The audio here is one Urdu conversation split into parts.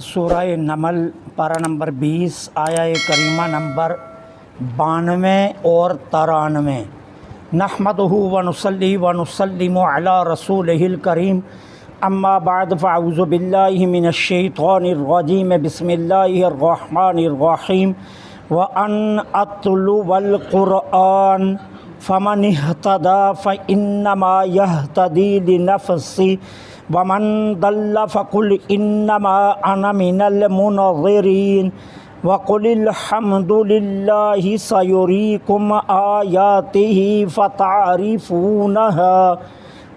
سورہ نمل پارہ نمبر 20 آیہ کریمہ نمبر 92 اور 93۔ نحمدہ ونصلی ونسلم علی رسولہ الکریم، اما بعد فاعوذ باللہ من الشیطان الرجیم، بسم اللہ الرحمن الرحیم۔ وَأَنْ أَتْلُوَ الْقُرْآنَ فَمَنِ اهْتَدَىٰ فَإِنَّمَا يَهْتَدِي لِنَفْسِهِ وَمَنْ ضَلَّ فَقُلْ إِنَّمَا أَنَا مِنَ الْمُنذِرِينَ وَقُلِ الْحَمْدُ لِلَّهِ سَيُرِيكُمْ آيَاتِهِ فَتَعْرِفُونَهَا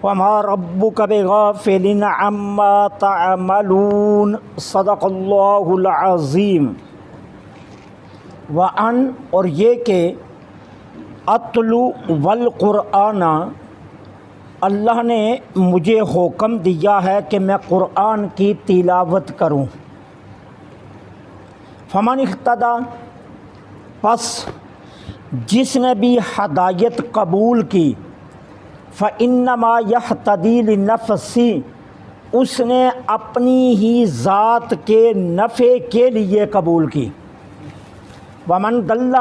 وَمَا رَبُّكَ بِغَافِلٍ عَمَّا تَعْمَلُونَ۔ صدق اللہ العظیم۔ وَأَنْ اور یہ کہ اتلو والقرآن، اللہ نے مجھے حکم دیا ہے کہ میں قرآن کی تلاوت کروں۔ فمن اہتدیٰ، پس جس نے بھی ہدایت قبول کی، فإنما یہتدی لنفسہ، اس نے اپنی ہی ذات کے نفع کے لیے قبول کی۔ ومن ضل،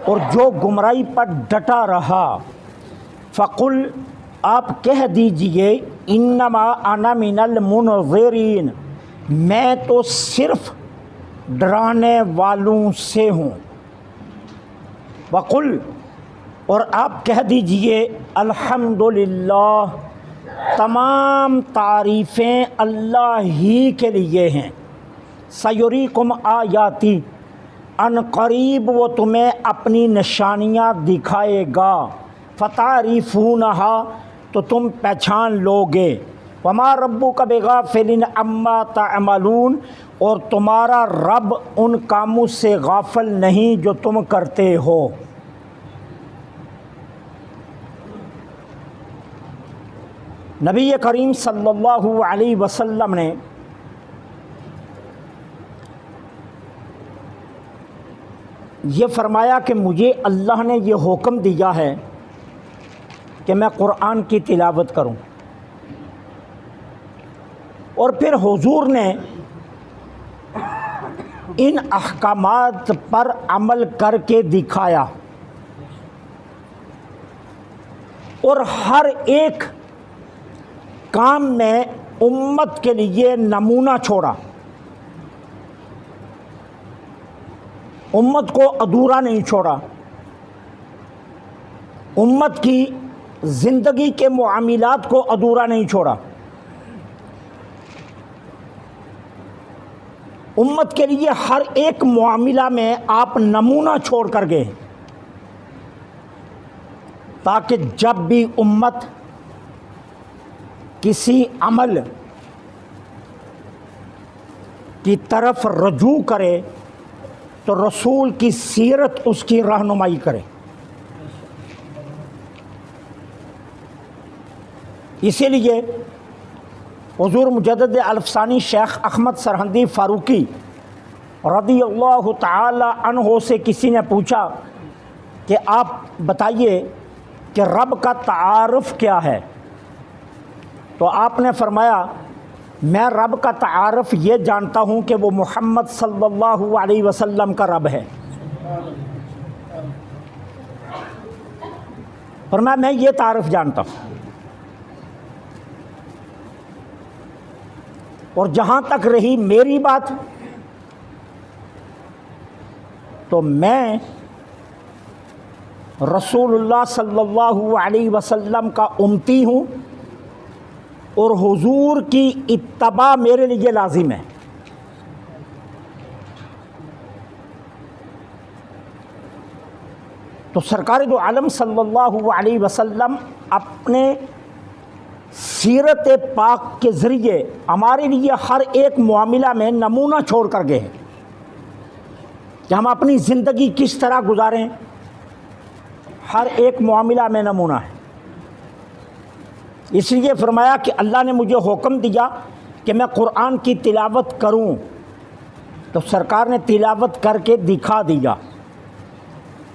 اور جو گمراہی پر ڈٹا رہا، فقل، آپ کہہ دیجئے، انما انا من المنذرین، میں تو صرف ڈرانے والوں سے ہوں۔ وقل، اور آپ کہہ دیجئے، الحمدللہ، تمام تعریفیں اللہ ہی کے لیے ہیں۔ سیریکم آیاتی، ان قریب وہ تمہیں اپنی نشانیاں دکھائے گا۔ فتعرفونہا، تو تم پہچان لوگے۔ وما ربک بغافل عما تعملون، اور تمہارا رب ان کاموں سے غافل نہیں جو تم کرتے ہو۔ نبی کریم صلی اللہ علیہ وسلم نے یہ فرمایا کہ مجھے اللہ نے یہ حکم دیا ہے کہ میں قرآن کی تلاوت کروں، اور پھر حضور نے ان احکامات پر عمل کر کے دکھایا، اور ہر ایک کام میں امت کے لیے نمونہ چھوڑا، امت کو ادھورا نہیں چھوڑا، امت کی زندگی کے معاملات کو ادھورا نہیں چھوڑا، امت کے لیے ہر ایک معاملہ میں آپ نمونہ چھوڑ کر گئے، تاکہ جب بھی امت کسی عمل کی طرف رجوع کرے تو رسول کی سیرت اس کی رہنمائی کرے۔ اسی لیے حضور مجدد الفسانی شیخ احمد سرہندی فاروقی رضی اللہ تعالی عنہ سے کسی نے پوچھا کہ آپ بتائیے کہ رب کا تعارف کیا ہے؟ تو آپ نے فرمایا، میں رب کا تعارف یہ جانتا ہوں کہ وہ محمد صلی اللہ علیہ وسلم کا رب ہے۔ فرمایا میں یہ تعارف جانتا ہوں، اور جہاں تک رہی میری بات، تو میں رسول اللہ صلی اللہ علیہ وسلم کا امتی ہوں، اور حضور کی اتباع میرے لیے لازم ہے۔ تو سرکار دو عالم صلی اللہ علیہ وسلم اپنے سیرت پاک کے ذریعے ہمارے لیے ہر ایک معاملہ میں نمونہ چھوڑ کر گئے ہیں کہ ہم اپنی زندگی کس طرح گزاریں۔ ہر ایک معاملہ میں نمونہ ہے۔ اس لیے فرمایا کہ اللہ نے مجھے حکم دیا کہ میں قرآن کی تلاوت کروں، تو سرکار نے تلاوت کر کے دکھا دیا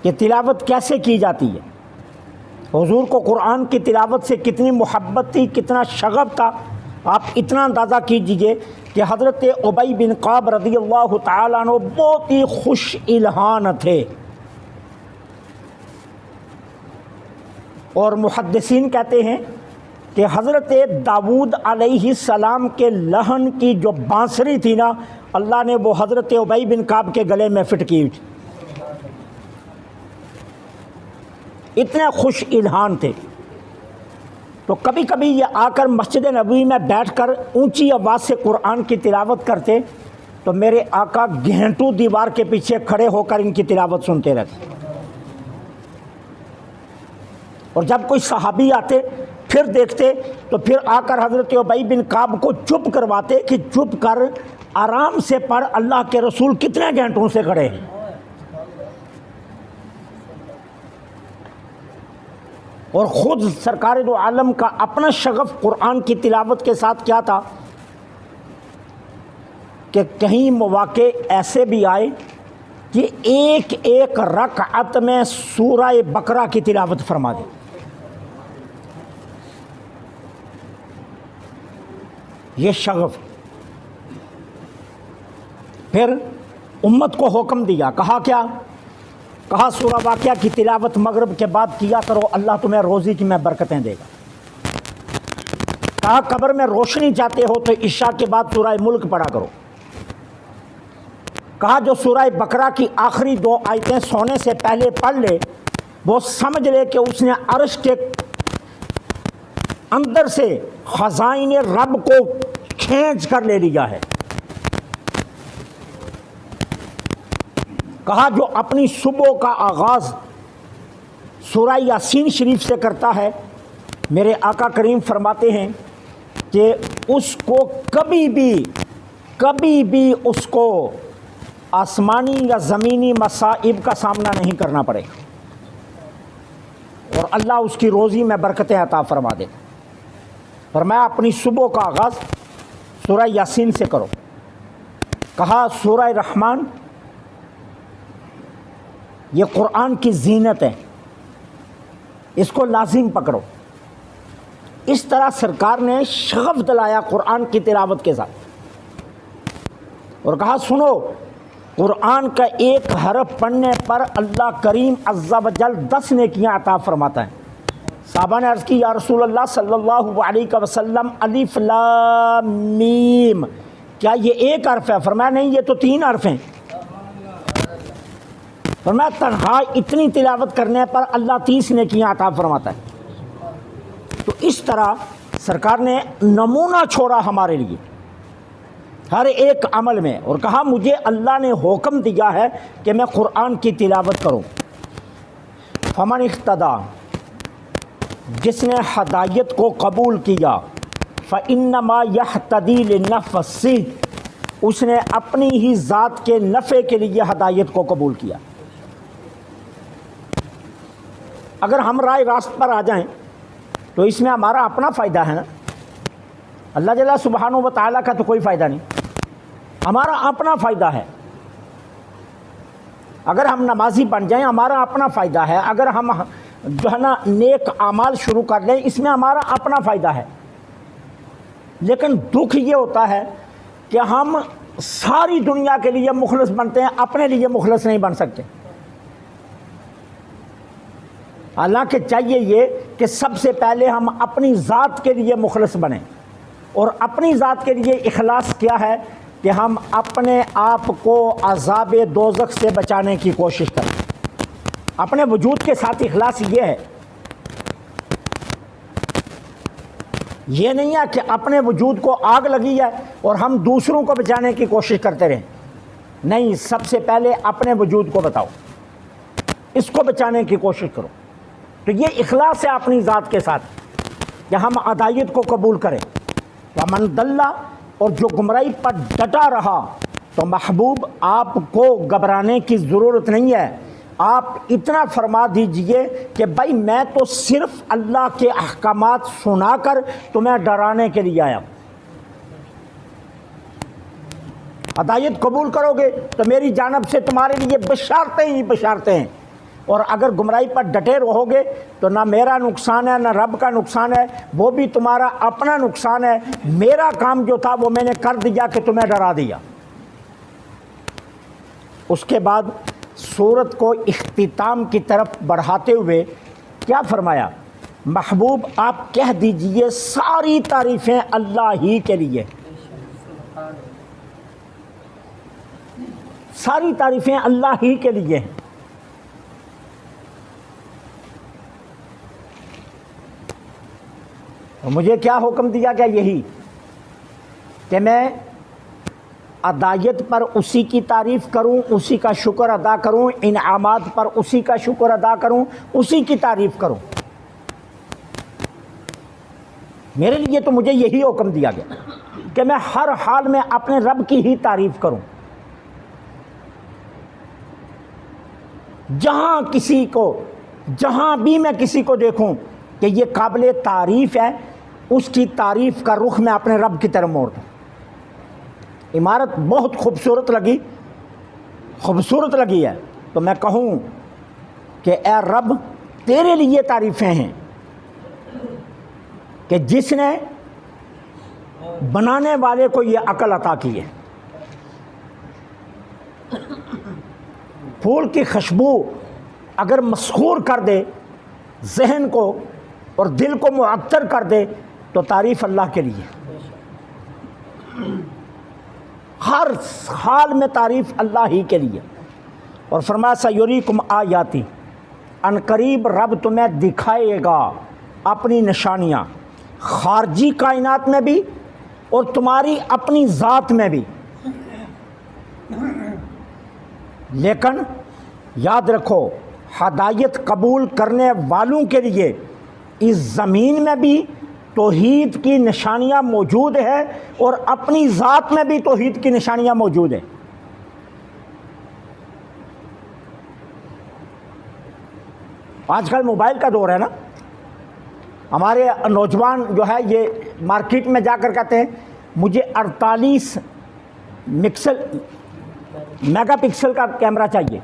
کہ تلاوت کیسے کی جاتی ہے۔ حضور کو قرآن کی تلاوت سے کتنی محبت تھی، کتنا شغف تھا، آپ اتنا اندازہ کیجئے کہ حضرت ابی بن کعب رضی اللہ تعالیٰ عنہ بہت ہی خوش الحان تھے، اور محدثین کہتے ہیں کہ حضرت داؤد علیہ السلام کے لہن کی جو بانسری تھی نا، اللہ نے وہ حضرت ابی بن کعب کے گلے میں فٹ کی تھی، اتنے خوش الحان تھے۔ تو کبھی کبھی یہ آ کر مسجد نبوی میں بیٹھ کر اونچی آواز سے قرآن کی تلاوت کرتے، تو میرے آقا گھنٹوں دیوار کے پیچھے کھڑے ہو کر ان کی تلاوت سنتے رہتے، اور جب کوئی صحابی آتے پھر دیکھتے تو پھر آ کر حضرت ابی بن کعب کو چپ کرواتے کہ چپ کر آرام سے پڑھ، اللہ کے رسول کتنے گھنٹوں سے کھڑے ہیں۔ اور خود سرکار دو عالم کا اپنا شغف قرآن کی تلاوت کے ساتھ کیا تھا کہ کہیں مواقع ایسے بھی آئے کہ ایک ایک رکعت میں سورہ بقرہ کی تلاوت فرما دی۔ یہ شغف۔ پھر امت کو حکم دیا، کہا کیا؟ کہا سورہ واقعہ کی تلاوت مغرب کے بعد کیا کرو، اللہ تمہیں روزی کی میں برکتیں دے گا۔ کہا قبر میں روشنی چاہتے ہو تو عشاء کے بعد سورہ ملک پڑھا کرو۔ کہا جو سورہ بقرہ کی آخری 2 آیتیں سونے سے پہلے پڑھ لے، وہ سمجھ لے کہ اس نے عرش کے اندر سے خزائن رب کو کھینچ کر لے لیا ہے۔ کہا جو اپنی صبح کا آغاز سورہ یاسین شریف سے کرتا ہے، میرے آقا کریم فرماتے ہیں کہ اس کو کبھی بھی اس کو آسمانی یا زمینی مصائب کا سامنا نہیں کرنا پڑے، اور اللہ اس کی روزی میں برکتیں عطا فرما دے۔ فرمایا اپنی صبح کا آغاز سورہ یاسین سے کرو۔ کہا سورہ رحمان یہ قرآن کی زینت ہے، اس کو لازم پکڑو۔ اس طرح سرکار نے شغف دلایا قرآن کی تلاوت کے ساتھ، اور کہا سنو قرآن کا ایک حرف پڑھنے پر اللہ کریم عز و جل 10 نیکیاں عطا فرماتا ہے۔ صحابہ نے عرض کی یا رسول اللہ صلی اللہ علیہ وسلم الف لام میم، کیا یہ ایک حرف ہے؟ فرمایا نہیں، یہ تو 3 حرف ہیں۔ فرمایا تنہا اتنی تلاوت کرنے پر اللہ 30 نیکیاں عطا فرماتا ہے۔ تو اس طرح سرکار نے نمونہ چھوڑا ہمارے لیے ہر ایک عمل میں، اور کہا مجھے اللہ نے حکم دیا ہے کہ میں قرآن کی تلاوت کروں۔ فمن اقتدیٰ، جس نے ہدایت کو قبول کیا، فإنما یہتدی لنفسہ، اس نے اپنی ہی ذات کے نفع کے لیے ہدایت کو قبول کیا۔ اگر ہم رائے راست پر آ جائیں تو اس میں ہمارا اپنا فائدہ ہے نا، اللہ جل سبحانہ و تعالیٰ کا تو کوئی فائدہ نہیں، ہمارا اپنا فائدہ ہے۔ اگر ہم نمازی بن جائیں ہمارا اپنا فائدہ ہے، اگر ہم جو ہے نا نیک اعمال شروع کر لیں اس میں ہمارا اپنا فائدہ ہے۔ لیکن دکھ یہ ہوتا ہے کہ ہم ساری دنیا کے لیے مخلص بنتے ہیں، اپنے لیے مخلص نہیں بن سکتے۔ حالانکہ چاہیے یہ کہ سب سے پہلے ہم اپنی ذات کے لیے مخلص بنیں، اور اپنی ذات کے لیے اخلاص کیا ہے کہ ہم اپنے آپ کو عذاب دوزخ سے بچانے کی کوشش کریں۔ اپنے وجود کے ساتھ اخلاص یہ ہے، یہ نہیں ہے کہ اپنے وجود کو آگ لگی ہے اور ہم دوسروں کو بچانے کی کوشش کرتے رہیں۔ نہیں، سب سے پہلے اپنے وجود کو بتاؤ، اس کو بچانے کی کوشش کرو۔ تو یہ اخلاص ہے اپنی ذات کے ساتھ کہ ہم ہدایت کو قبول کریں۔ ومن ضل، اور جو گمراہی پر ڈٹا رہا، تو محبوب آپ کو گھبرانے کی ضرورت نہیں ہے، آپ اتنا فرما دیجئے کہ بھائی میں تو صرف اللہ کے احکامات سنا کر تمہیں ڈرانے کے لیے آیا ہوں۔ ہدایت قبول کرو گے تو میری جانب سے تمہارے لیے بشارتیں ہی بشارتیں ہیں، اور اگر گمراہی پر ڈٹے رہو گے تو نہ میرا نقصان ہے نہ رب کا نقصان ہے، وہ بھی تمہارا اپنا نقصان ہے۔ میرا کام جو تھا وہ میں نے کر دیا کہ تمہیں ڈرا دیا۔ اس کے بعد سورت کو اختتام کی طرف بڑھاتے ہوئے کیا فرمایا؟ محبوب آپ کہہ دیجئے ساری تعریفیں اللہ ہی کے لیے، ساری تعریفیں اللہ ہی کے لیے ہیں۔ مجھے کیا حکم دیا گیا؟ یہی کہ میں عدایت پر اسی کی تعریف کروں، اسی کا شکر ادا کروں، انعامات پر اسی کا شکر ادا کروں، اسی کی تعریف کروں۔ میرے لیے تو مجھے یہی حکم دیا گیا کہ میں ہر حال میں اپنے رب کی ہی تعریف کروں۔ جہاں بھی میں کسی کو دیکھوں کہ یہ قابل تعریف ہے، اس کی تعریف کا رخ میں اپنے رب کی طرف موڑ دوں۔ عمارت بہت خوبصورت لگی ہے تو میں کہوں کہ اے رب تیرے لیے تعریفیں ہیں کہ جس نے بنانے والے کو یہ عقل عطا کی ہے۔ پھول کی خوشبو اگر مسحور کر دے ذہن کو اور دل کو معطر کر دے تو تعریف اللہ کے لیے۔ ہر حال میں تعریف اللہ ہی کے لیے۔ اور فرمایا سیریکم آیاتی، ان قریب رب تمہیں دکھائے گا اپنی نشانیاں، خارجی کائنات میں بھی اور تمہاری اپنی ذات میں بھی۔ لیکن یاد رکھو ہدایت قبول کرنے والوں کے لیے اس زمین میں بھی توحید کی نشانیاں موجود ہیں اور اپنی ذات میں بھی توحید کی نشانیاں موجود ہیں۔ آج کل موبائل کا دور ہے نا، ہمارے نوجوان جو ہے یہ مارکیٹ میں جا کر کہتے ہیں مجھے 48 میگا پکسل کا کیمرہ چاہیے،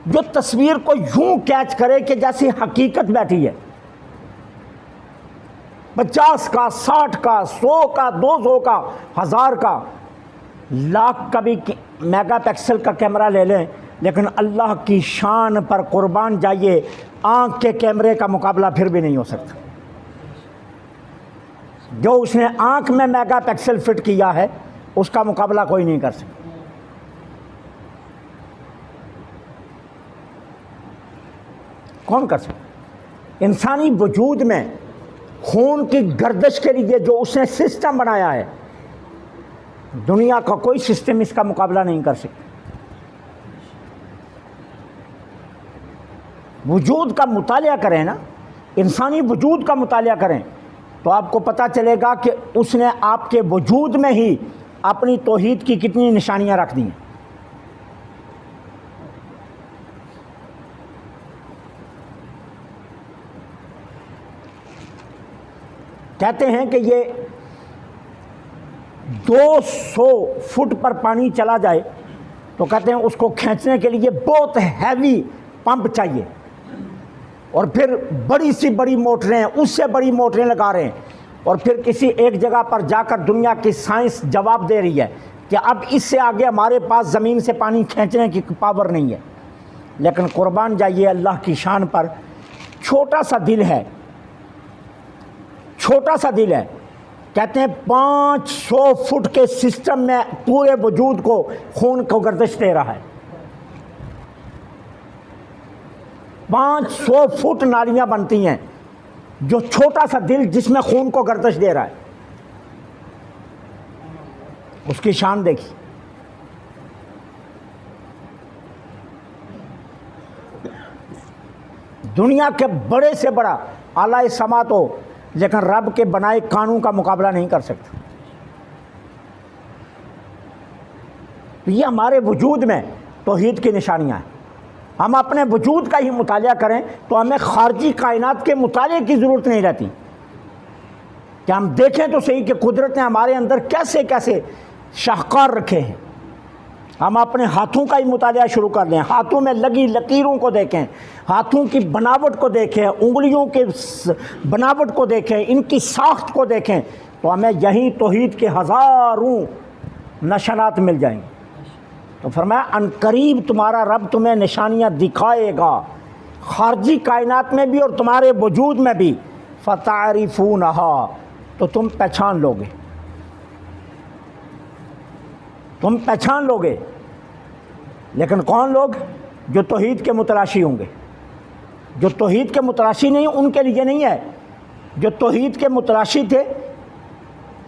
جو تصویر کو یوں کیچ کرے کہ جیسی حقیقت بیٹھی ہے۔ 50 کا، 60 کا، 100 کا، 200 کا، 1000 کا، لاکھ کا بھی میگا پکسل کا کیمرہ لے لیں، لیکن اللہ کی شان پر قربان جائیے آنکھ کے کیمرے کا مقابلہ پھر بھی نہیں ہو سکتا۔ جو اس نے آنکھ میں میگا پکسل فٹ کیا ہے اس کا مقابلہ کوئی نہیں کر سکتا۔ کون کر سکتا؟ انسانی وجود میں خون کی گردش کے لیے جو اس نے سسٹم بنایا ہے، دنیا کا کوئی سسٹم اس کا مقابلہ نہیں کر سکتا۔ وجود کا مطالعہ کریں نا، انسانی وجود کا مطالعہ کریں تو آپ کو پتہ چلے گا کہ اس نے آپ کے وجود میں ہی اپنی توحید کی کتنی نشانیاں رکھ دی ہیں۔ کہتے ہیں کہ یہ 200 فٹ پر پانی چلا جائے تو کہتے ہیں اس کو کھینچنے کے لیے بہت ہیوی پمپ چاہیے، اور پھر بڑی سی بڑی موٹریں، اس سے بڑی موٹریں لگا رہے ہیں، اور پھر کسی ایک جگہ پر جا کر دنیا کی سائنس جواب دے رہی ہے کہ اب اس سے آگے ہمارے پاس زمین سے پانی کھینچنے کی پاور نہیں ہے۔ لیکن قربان جائیے اللہ کی شان پر، چھوٹا سا دل ہے، چھوٹا سا دل ہے، کہتے ہیں 500 فٹ کے سسٹم میں پورے وجود کو خون کو گردش دے رہا ہے۔ 500 فٹ نالیاں بنتی ہیں، جو چھوٹا سا دل جس میں خون کو گردش دے رہا ہے، اس کی شان دیکھی۔ دنیا کے بڑے سے بڑا اعلی سماعت ہو لیکن رب کے بنائے قانون کا مقابلہ نہیں کر سکتا۔ یہ ہمارے وجود میں توحید کی نشانیاں ہیں۔ ہم اپنے وجود کا ہی مطالعہ کریں تو ہمیں خارجی کائنات کے مطالعے کی ضرورت نہیں رہتی، کہ ہم دیکھیں تو صحیح کہ قدرت نے ہمارے اندر کیسے کیسے شاہکار رکھے ہیں، ہم اپنے ہاتھوں کا ہی مطالعہ شروع کر دیں، ہاتھوں میں لگی لکیروں کو دیکھیں، ہاتھوں کی بناوٹ کو دیکھیں، انگلیوں کے بناوٹ کو دیکھیں، ان کی ساخت کو دیکھیں، تو ہمیں یہیں توحید کے ہزاروں نشانات مل جائیں گے۔ تو فرمایا ان قریب تمہارا رب تمہیں نشانیاں دکھائے گا، خارجی کائنات میں بھی اور تمہارے وجود میں بھی، فتعرفونہا، تو تم پہچان لو گے، تم پہچان لو گے۔ لیکن کون لوگ؟ جو توحید کے متلاشی ہوں گے۔ جو توحید کے متلاشی نہیں ان کے لیے نہیں ہے، جو توحید کے متلاشی تھے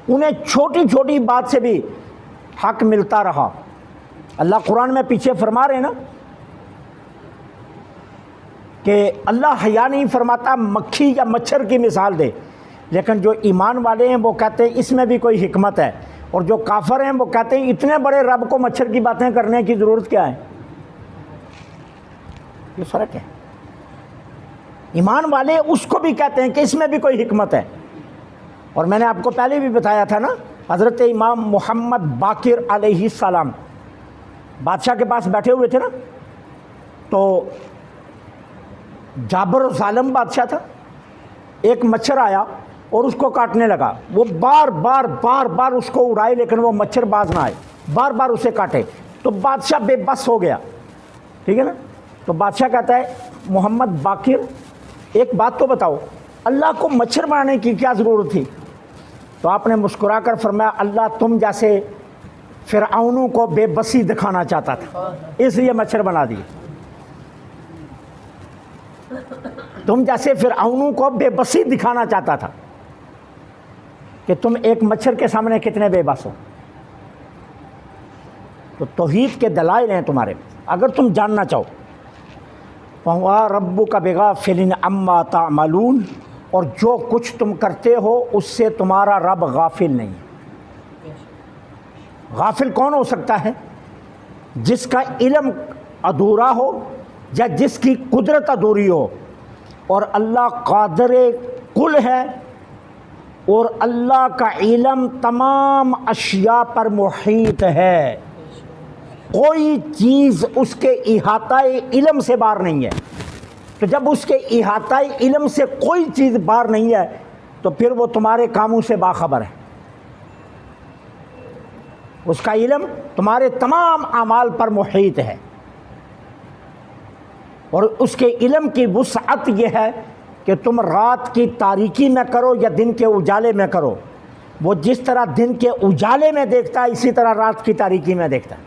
انہیں چھوٹی چھوٹی بات سے بھی حق ملتا رہا۔ اللہ قرآن میں پیچھے فرما رہے ہیں نا کہ اللہ حیا نہیں فرماتا مکھی یا مچھر کی مثال دے، لیکن جو ایمان والے ہیں وہ کہتے ہیں اس میں بھی کوئی حکمت ہے، اور جو کافر ہیں وہ کہتے ہیں اتنے بڑے رب کو مچھر کی باتیں کرنے کی ضرورت کیا ہے؟ یہ فرق ہے۔ ایمان والے اس کو بھی کہتے ہیں کہ اس میں بھی کوئی حکمت ہے۔ اور میں نے آپ کو پہلے بھی بتایا تھا نا، حضرت امام محمد باقر علیہ السلام بادشاہ کے پاس بیٹھے ہوئے تھے نا، تو جابر ظالم بادشاہ تھا، ایک مچھر آیا اور اس کو کاٹنے لگا، وہ بار بار اس کو اڑائے لیکن وہ مچھر باز نہ آئے، بار بار اسے کاٹے، تو بادشاہ بے بس ہو گیا، ٹھیک ہے نا۔ تو بادشاہ کہتا ہے محمد باقر ایک بات تو بتاؤ، اللہ کو مچھر بنانے کی کیا ضرورت تھی؟ تو آپ نے مسکرا کر فرمایا اللہ تم جیسے فرعونوں کو بے بسی دکھانا چاہتا تھا اس لیے مچھر بنا دیے، تم جیسے فرعونوں کو بے بسی دکھانا چاہتا تھا کہ تم ایک مچھر کے سامنے کتنے بے بس ہو۔ تو توحید کے دلائل ہیں تمہارے، اگر تم جاننا چاہو۔ وَهُوَ رَبُّكَ بِغَافِلٍ عَمَّا تَعْمَلُونَ، اور جو کچھ تم کرتے ہو اس سے تمہارا رب غافل نہیں ہے۔ غافل کون ہو سکتا ہے؟ جس کا علم ادھورا ہو یا جس کی قدرت ادھوری ہو، اور اللہ قادر کل ہے، اور اللہ کا علم تمام اشیاء پر محیط ہے، کوئی چیز اس کے احاطہ علم سے باہر نہیں ہے۔ تو جب اس کے احاطہ علم سے کوئی چیز باہر نہیں ہے تو پھر وہ تمہارے کاموں سے باخبر ہے، اس کا علم تمہارے تمام اعمال پر محیط ہے، اور اس کے علم کی وسعت یہ ہے کہ تم رات کی تاریکی میں کرو یا دن کے اجالے میں کرو، وہ جس طرح دن کے اجالے میں دیکھتا ہے اسی طرح رات کی تاریکی میں دیکھتا ہے،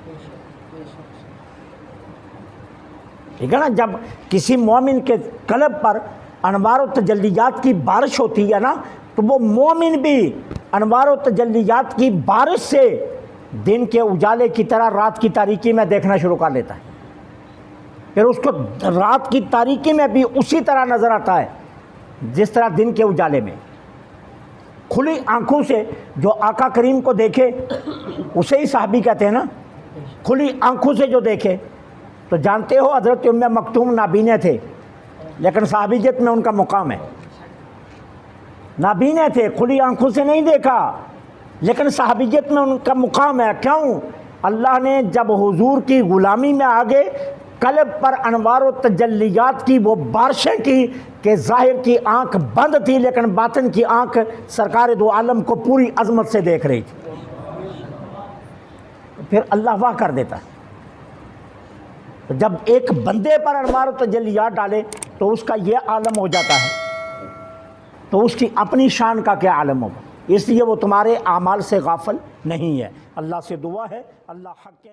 ٹھیک ہے نا۔ جب کسی مومن کے قلب پر انوار و تجلیات کی بارش ہوتی ہے نا، تو وہ مومن بھی انوار و تجلیات کی بارش سے دن کے اجالے کی طرح رات کی تاریکی میں دیکھنا شروع کر لیتا ہے، پھر اس کو رات کی تاریکی میں بھی اسی طرح نظر آتا ہے جس طرح دن کے اجالے میں۔ کھلی آنکھوں سے جو آقا کریم کو دیکھے اسے ہی صحابی کہتے ہیں نا، کھلی آنکھوں سے جو دیکھے۔ تو جانتے ہو حضرت ام مکتوم نابینے تھے لیکن صحابیت میں ان کا مقام ہے، نابینے تھے، کھلی آنکھوں سے نہیں دیکھا لیکن صحابیت میں ان کا مقام ہے۔ کیوں؟ اللہ نے جب حضور کی غلامی میں آگے قلب پر انوار و تجلیات کی وہ بارشیں کی کہ ظاہر کی آنکھ بند تھی لیکن باطن کی آنکھ سرکار دو عالم کو پوری عظمت سے دیکھ رہی تھی، پھر اللہ واہ کر دیتا ہے۔ جب ایک بندے پر انوار و تجلیات ڈالے تو اس کا یہ عالم ہو جاتا ہے، تو اس کی اپنی شان کا کیا عالم ہوگا؟ اس لیے وہ تمہارے اعمال سے غافل نہیں ہے۔ اللہ سے دعا ہے اللہ حق کے